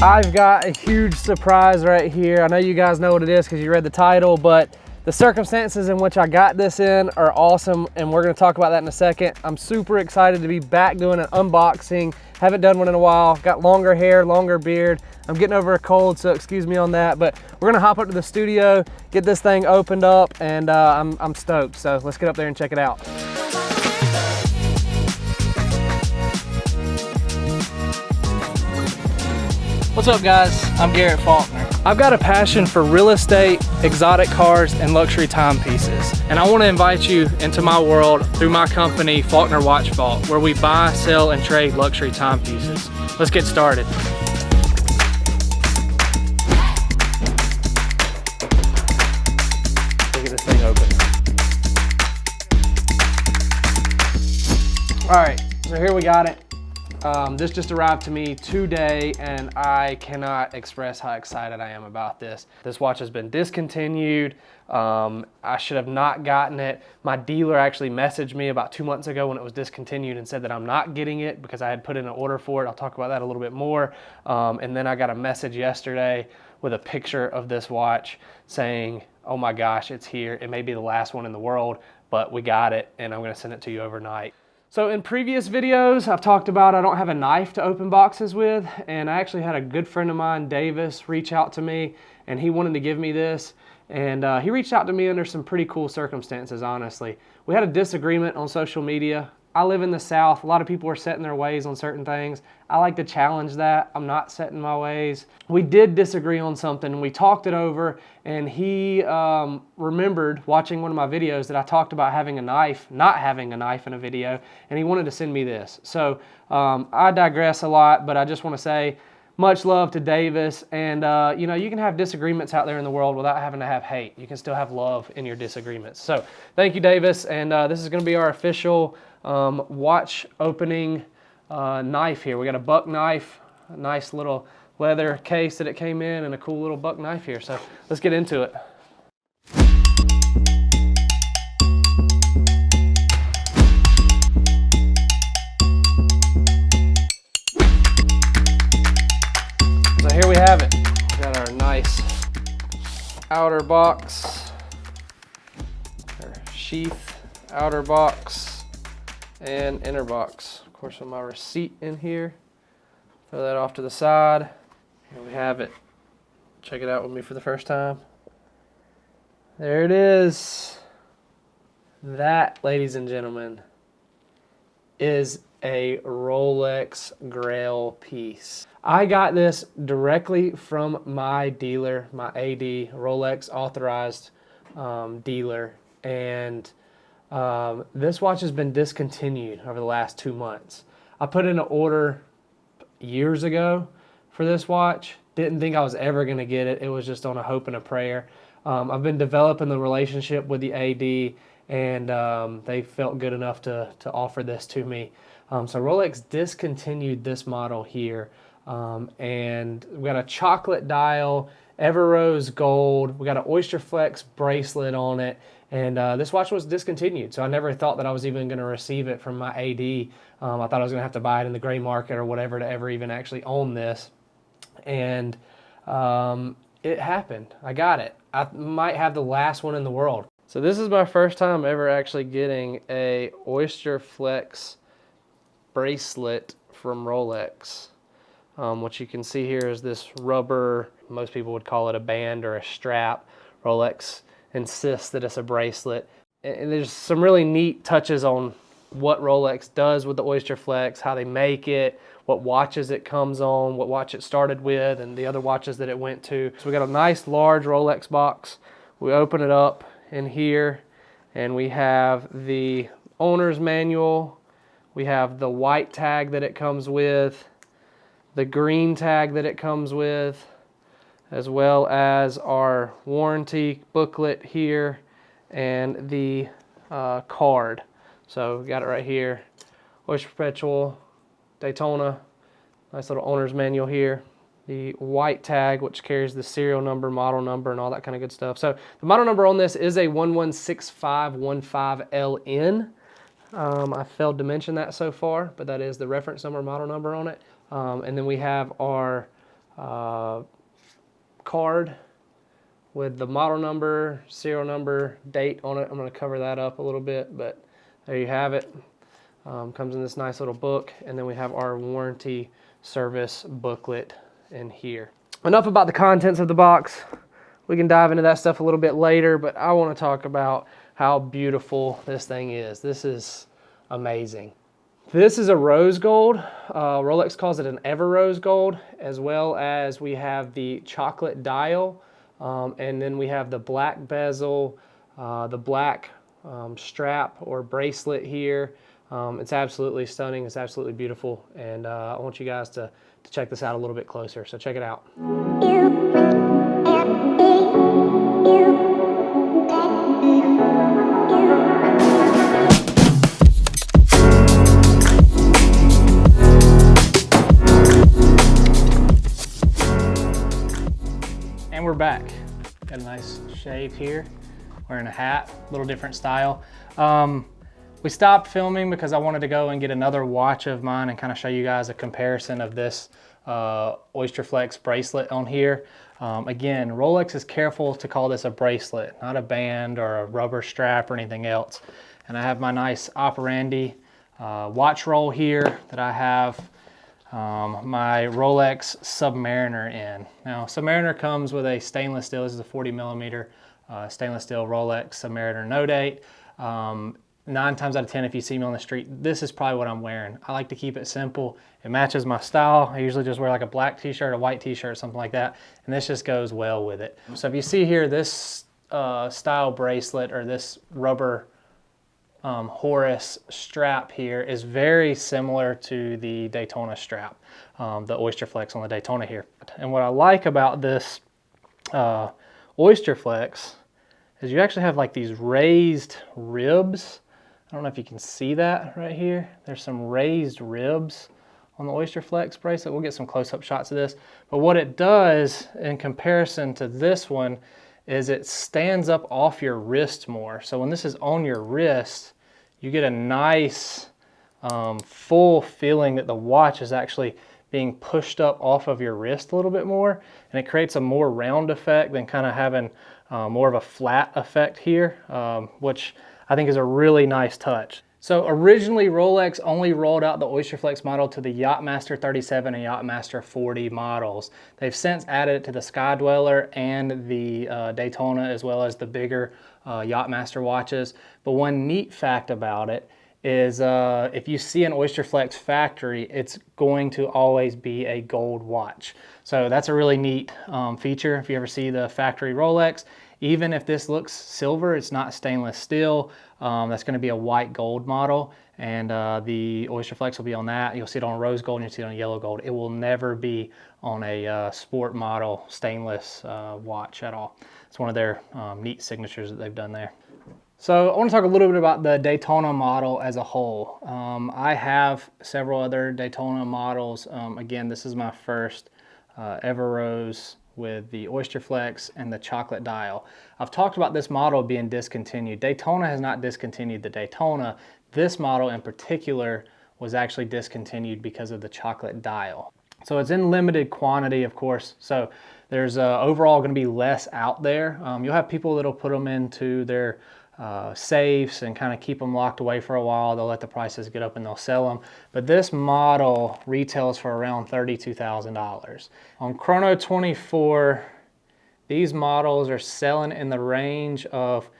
I've got a huge surprise right here. I know you guys know what it is because you read the title, but the circumstances in which I got this in are awesome, and we're gonna talk about that in a second. I'm super excited to be back doing an unboxing. Haven't done one in a while. Got longer hair, longer beard. I'm getting over a cold, so excuse me on that, but we're gonna hop up to the studio, get this thing opened up, and I'm stoked. So let's get up there and check it out. What's up, guys? I'm Garrett Faulkner. I've got a passion for real estate, exotic cars, and luxury timepieces. And I want to invite you into my world through my company, Faulkner Watch Vault, where we buy, sell, and trade luxury timepieces. Let's get started. Look at this thing open. All right, so here we got it. This just arrived to me today, and I cannot express how excited I am about this. This watch has been discontinued. I should have not gotten it. My dealer actually messaged me about 2 months ago when it was discontinued and said that I'm not getting it because I had put in an order for it. I'll talk about that a little bit more. And then I got a message yesterday with a picture of this watch saying, oh my gosh, it's here. It may be the last one in the world, but we got it, and I'm gonna send it to you overnight. So in previous videos, I've talked about I don't have a knife to open boxes with, and I actually had a good friend of mine, Davis, reach out to me, and he wanted to give me this, and he reached out to me under some pretty cool circumstances, honestly. We had a disagreement on social media. I live in the South. A lot of people are set in their ways on certain things. I like to challenge that. I'm not set in my ways. We did disagree on something. We talked it over, and he remembered watching one of my videos that I talked about having a knife, not having a knife in a video, and he wanted to send me this. So I digress a lot, but I just want to say much love to Davis. And you know, you can have disagreements out there in the world without having to have hate. You can still have love in your disagreements. So thank you, Davis. And this is going to be our official watch opening knife here. We got a buck knife, a nice little leather case that it came in, and a cool little buck knife here. So let's get into it. So here we have it. We got our nice outer box, our sheath, outer box, and inner box. Of course, with my receipt in here. Throw that off to the side. Here we have it. Check it out with me for the first time. There it is. That, ladies and gentlemen, is a Rolex Grail piece. I got this directly from my dealer, my AD, Rolex authorized dealer, and this watch has been discontinued over the last 2 months. I put in an order years ago for this watch. Didn't think I was ever going to get it. It was just on a hope and a prayer. I've been developing the relationship with the AD, and they felt good enough to offer this to me. So Rolex discontinued this model here, and we got a chocolate dial, Rose Gold. We got an Oysterflex bracelet on it, and this watch was discontinued, so I never thought that I was even going to receive it from my AD. I thought I was going to have to buy it in the gray market or whatever to ever even actually own this, and it happened. I got it. I might have the last one in the world. So this is my first time ever actually getting a Oysterflex bracelet from Rolex. What you can see here is this rubber, most people would call it a band or a strap. Rolex insists that it's a bracelet. And there's some really neat touches on what Rolex does with the Oysterflex, how they make it, what watches it comes on, what watch it started with, and the other watches that it went to. So we got a nice large Rolex box. We open it up in here, and we have the owner's manual. We have the white tag that it comes with, the green tag that it comes with, as well as our warranty booklet here and the card. So we got it right here. Oyster Perpetual Daytona, nice little owner's manual here. The white tag, which carries the serial number, model number, and all that kind of good stuff. So the model number on this is a 116515LN. I failed to mention that so far, but that is the reference number, model number on it. And then we have our card with the model number, serial number, date on it. I'm going to cover that up a little bit, but there you have it. Comes in this nice little book, and then we have our warranty service booklet in here. Enough about the contents of the box. We can dive into that stuff a little bit later, but I want to talk about how beautiful this thing is. This is amazing. This is a rose gold. Rolex calls it an ever rose gold, as well as we have the chocolate dial, and then we have the black bezel, the black strap or bracelet here. It's absolutely stunning. It's absolutely beautiful, and I want you guys to check this out a little bit closer. So check it out. And we're back. Got a nice shave here. Wearing a hat, a little different style. We stopped filming because I wanted to go and get another watch of mine and kind of show you guys a comparison of this Oysterflex bracelet on here. Again, Rolex is careful to call this a bracelet, not a band or a rubber strap or anything else. And I have my nice operandi watch roll here that I have my Rolex Submariner in. Now, Submariner comes with a stainless steel. This is a 40 millimeter stainless steel Rolex Submariner no date. 9 times out of 10, if you see me on the street, this is probably what I'm wearing. I like to keep it simple. It matches my style. I usually just wear like a black t-shirt, a white t-shirt, something like that, and this just goes well with it. So if you see here, this style bracelet or this rubber Horus strap here is very similar to the Daytona strap, the Oysterflex on the Daytona here. And what I like about this Oysterflex is you actually have like these raised ribs. I don't know if you can see that right here. There's some raised ribs on the Oysterflex bracelet. We'll get some close-up shots of this. But what it does in comparison to this one is it stands up off your wrist more. So when this is on your wrist, you get a nice full feeling that the watch is actually being pushed up off of your wrist a little bit more, and it creates a more round effect than kind of having more of a flat effect here, which I think is a really nice touch. So originally Rolex only rolled out the Oysterflex model to the Yachtmaster 37 and Yachtmaster 40 models. They've since added it to the Skydweller and the Daytona, as well as the bigger Yachtmaster watches. But one neat fact about it is if you see an Oysterflex factory, it's going to always be a gold watch. So that's a really neat feature. If you ever see the factory Rolex, even if this looks silver, it's not stainless steel. That's going to be a white gold model, and the Oysterflex will be on that. You'll see it on rose gold and you'll see it on yellow gold. It will never be on a sport model stainless watch at all. It's one of their neat signatures that they've done there. So I want to talk a little bit about the Daytona model as a whole. I have several other Daytona models. Again, this is my first ever rose with the Oysterflex and the chocolate dial. I've talked about this model being discontinued. Daytona has not discontinued the Daytona. This model in particular was actually discontinued because of the chocolate dial. So it's in limited quantity, of course. So there's overall going to be less out there. You'll have people that'll put them into their safes and kind of keep them locked away for a while. They'll let the prices get up and they'll sell them. But this model retails for around $32,000. On Chrono 24, these models are selling in the range of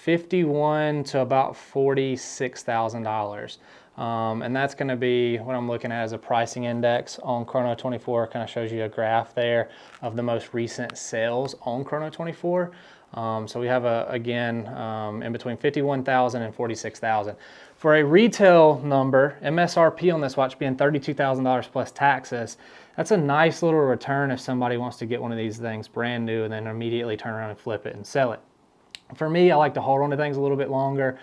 $51,000 to about $46,000. And that's going to be what I'm looking at as a pricing index on Chrono 24. Kind of shows you a graph there of the most recent sales on Chrono 24. So we have again in between $51,000 and $46,000. For a retail number, MSRP on this watch being $32,000 plus taxes, that's a nice little return if somebody wants to get one of these things brand new and then immediately turn around and flip it and sell it. For me, I like to hold on to things a little bit longer,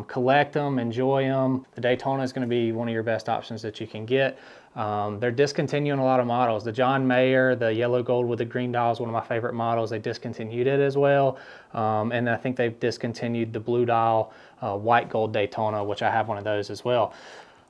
collect them, enjoy them. The Daytona is going to be one of your best options that you can get. They're discontinuing a lot of models. The John Mayer, the yellow gold with the green dial is one of my favorite models. They discontinued it as well. And I think they've discontinued the blue dial white gold Daytona, which I have one of those as well.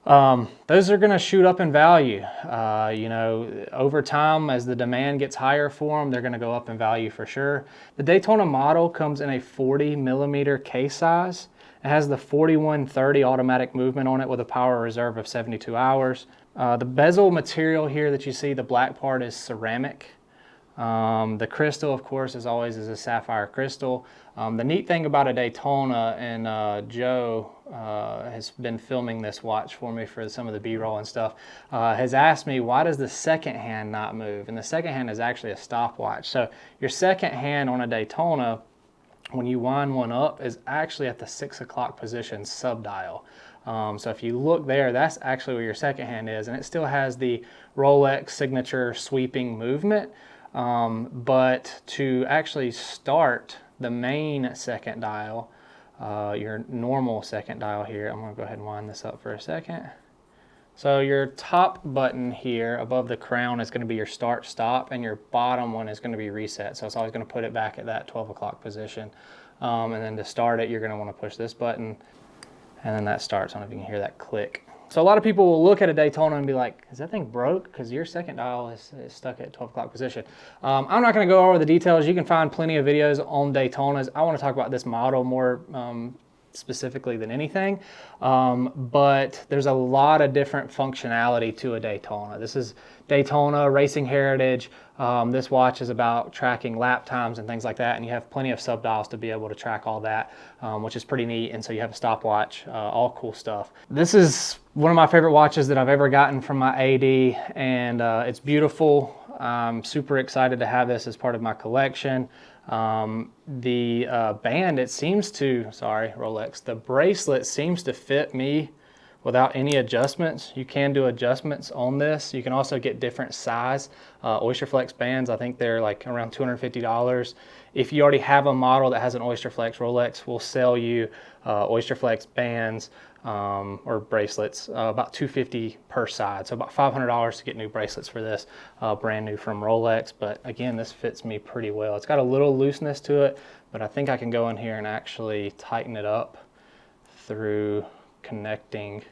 Those are gonna shoot up in value. You know, over time, as the demand gets higher for them, they're gonna go up in value for sure. The Daytona model comes in a 40mm case size. It has the 4130 automatic movement on it with a power reserve of 72 hours. The bezel material here that you see, the black part, is ceramic. The crystal, of course, as always, is a sapphire crystal. The neat thing about a Daytona, and Joe has been filming this watch for me for some of the B-roll and stuff, has asked me, why does the second hand not move? And the second hand is actually a stopwatch. So your second hand on a Daytona, when you wind one up, is actually at the 6 o'clock position subdial. So if you look there, that's actually where your second hand is, and it still has the Rolex signature sweeping movement. But to actually start the main second dial, your normal second dial here, I'm gonna go ahead and wind this up for a second. So your top button here above the crown is gonna be your start stop, and your bottom one is gonna be reset. So it's always gonna put it back at that 12 o'clock position. And then to start it, you're gonna wanna push this button, and then that starts. I don't know if you can hear that click. So a lot of people will look at a Daytona and be like, is that thing broke? Because your second dial is stuck at 12 o'clock position. I'm not gonna go over the details. You can find plenty of videos on Daytonas. I wanna talk about this model more specifically than anything. But there's a lot of different functionality to a Daytona. This is Daytona Racing Heritage. This watch is about tracking lap times and things like that, and you have plenty of subdials to be able to track all that, which is pretty neat. And so you have a stopwatch, all cool stuff. This is one of my favorite watches that I've ever gotten from my AD, and it's beautiful. I'm super excited to have this as part of my collection. The band, it seems to, sorry, Rolex, the bracelet seems to fit me without any adjustments. You can do adjustments on this. You can also get different size Oysterflex bands. I think they're like around $250. If you already have a model that has an Oysterflex, Rolex will sell you Oysterflex bands or bracelets, about $250 per side. So about $500 to get new bracelets for this, brand new from Rolex. But again, this fits me pretty well. It's got a little looseness to it, but I think I can go in here and actually tighten it up through connecting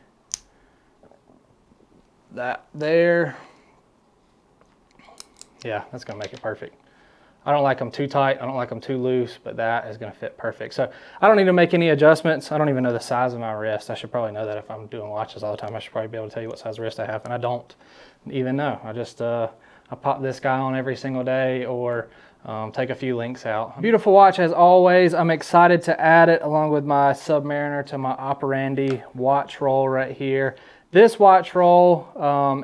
that there. Yeah, that's gonna make it perfect. I don't like them too tight, I don't like them too loose, but that is gonna fit perfect. So I don't need to make any adjustments. I don't even know the size of my wrist. I should probably know that if I'm doing watches all the time. I should probably be able to tell you what size wrist I have, and I don't even know. I just, I pop this guy on every single day, or take a few links out. Beautiful watch as always. I'm excited to add it along with my Submariner to my operandi watch roll right here. This watch roll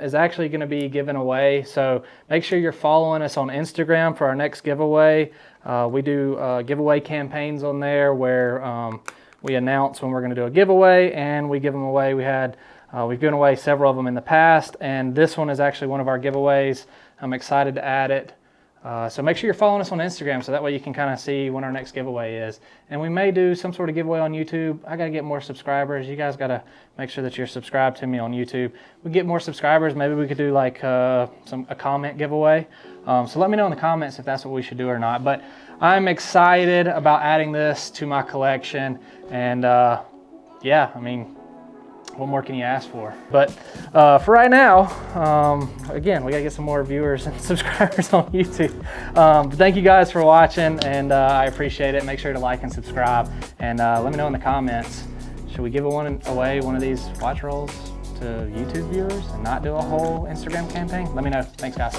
is actually going to be given away, so make sure you're following us on Instagram for our next giveaway. We do giveaway campaigns on there where we announce when we're going to do a giveaway, and we give them away. We've given away several of them in the past, and this one is actually one of our giveaways. I'm excited to add it. So make sure you're following us on Instagram, so that way you can kind of see when our next giveaway is. And we may do some sort of giveaway on YouTube. I got to get more subscribers. You guys got to make sure that you're subscribed to me on YouTube. We get more subscribers, maybe we could do like a comment giveaway. So let me know in the comments if that's what we should do or not. But I'm excited about adding this to my collection. And yeah, I mean, what more can you ask for? But for right now, again, we gotta get some more viewers and subscribers on YouTube. But thank you guys for watching, and I appreciate it. Make sure to like and subscribe, and let me know in the comments, should we give away one of these watch rolls to YouTube viewers and not do a whole Instagram campaign? Let me know. Thanks, guys.